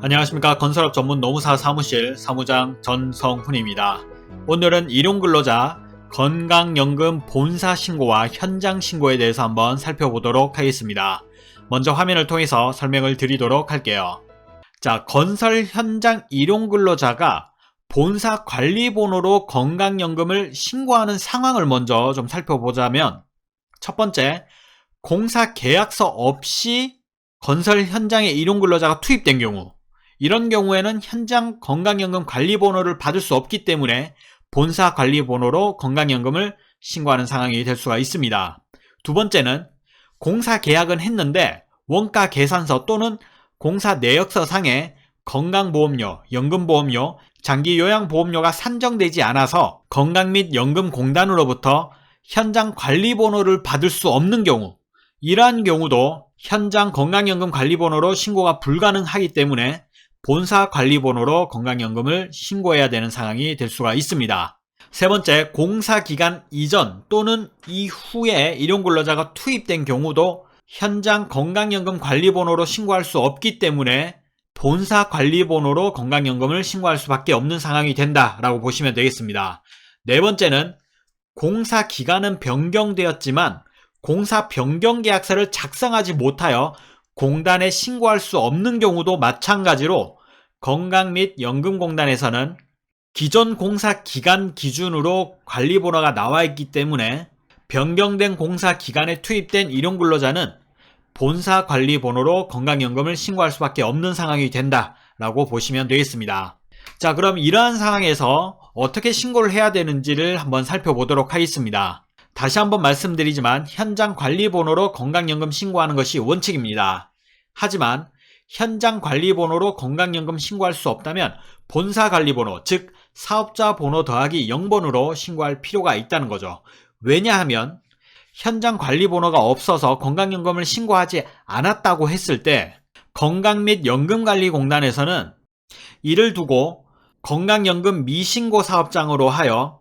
안녕하십니까. 건설업 전문 노무사 사무실 사무장 전성훈입니다. 오늘은 일용근로자 건강연금 본사 신고와 현장 신고에 대해서 한번 살펴보도록 하겠습니다. 먼저 화면을 통해서 설명을 드리도록 할게요. 자, 건설 현장 일용근로자가 본사 관리번호로 건강연금을 신고하는 상황을 먼저 좀 살펴보자면, 첫 번째, 공사 계약서 없이 건설 현장에 일용근로자가 투입된 경우, 이런 경우에는 현장 건강연금 관리번호를 받을 수 없기 때문에 본사 관리번호로 건강연금을 신고하는 상황이 될 수가 있습니다. 두 번째는 공사 계약은 했는데 원가 계산서 또는 공사 내역서상에 건강보험료, 연금보험료, 장기요양보험료가 산정되지 않아서 건강 및 연금공단으로부터 현장 관리번호를 받을 수 없는 경우, 이러한 경우도 현장 건강연금 관리번호로 신고가 불가능하기 때문에 본사 관리번호로 건강연금을 신고해야 되는 상황이 될 수가 있습니다. 세 번째, 공사기간 이전 또는 이후에 일용근로자가 투입된 경우도 현장 건강연금 관리번호로 신고할 수 없기 때문에 본사 관리번호로 건강연금을 신고할 수밖에 없는 상황이 된다라고 보시면 되겠습니다. 네 번째는 공사기간은 변경되었지만 공사 변경계약서를 작성하지 못하여 공단에 신고할 수 없는 경우도 마찬가지로 건강 및 연금공단에서는 기존 공사 기간 기준으로 관리번호가 나와 있기 때문에 변경된 공사 기간에 투입된 일용근로자는 본사 관리번호로 건강연금을 신고할 수밖에 없는 상황이 된다라고 보시면 되겠습니다. 자, 그럼 이러한 상황에서 어떻게 신고를 해야 되는지를 한번 살펴보도록 하겠습니다. 다시 한번 말씀드리지만 현장 관리번호로 건강연금 신고하는 것이 원칙입니다. 하지만 현장 관리번호로 건강연금 신고할 수 없다면 본사 관리번호, 즉 사업자 번호 더하기 0번으로 신고할 필요가 있다는 거죠. 왜냐하면 현장 관리번호가 없어서 건강연금을 신고하지 않았다고 했을 때 건강 및 연금관리공단에서는 이를 두고 건강연금 미신고 사업장으로 하여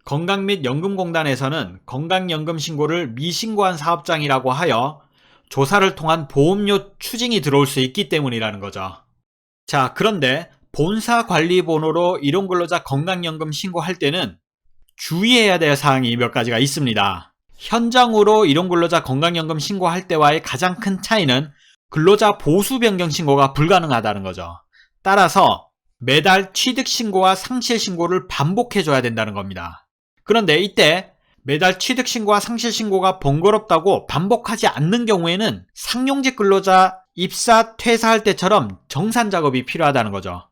건강 및 연금공단에서는 건강연금 신고를 미신고한 사업장이라고 하여 조사를 통한 보험료 추징이 들어올 수 있기 때문이라는 거죠. 자, 그런데 본사 관리번호로 일용근로자 건강연금 신고할 때는 주의해야 될 사항이 몇 가지가 있습니다. 현장으로 일용근로자 건강연금 신고할 때와의 가장 큰 차이는 근로자 보수 변경 신고가 불가능하다는 거죠. 따라서 매달 취득신고와 상실신고를 반복해줘야 된다는 겁니다. 그런데 이때 매달 취득신고와 상실신고가 번거롭다고 반복하지 않는 경우에는 상용직 근로자 입사, 퇴사할 때처럼 정산작업이 필요하다는 거죠.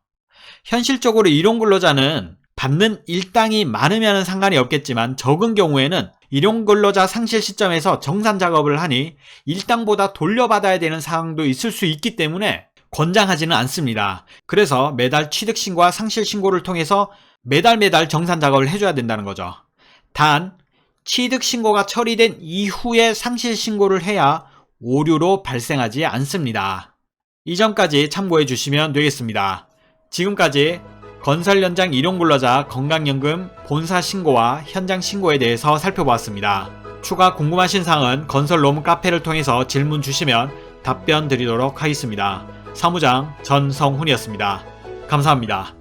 현실적으로 일용근로자는 받는 일당이 많으면 상관이 없겠지만 적은 경우에는 일용근로자 상실 시점에서 정산작업을 하니 일당보다 돌려받아야 되는 상황도 있을 수 있기 때문에 권장하지는 않습니다. 그래서 매달 취득신고와 상실신고를 통해서 매달 정산작업을 해줘야 된다는 거죠. 단, 취득신고가 처리된 이후에 상실신고를 해야 오류로 발생하지 않습니다. 이 점까지 참고해 주시면 되겠습니다. 지금까지 건설 현장 일용근로자 건강연금 본사 신고와 현장 신고에 대해서 살펴보았습니다. 추가 궁금하신 사항은 건설 로무 카페를 통해서 질문 주시면 답변 드리도록 하겠습니다. 사무장 전성훈이었습니다. 감사합니다.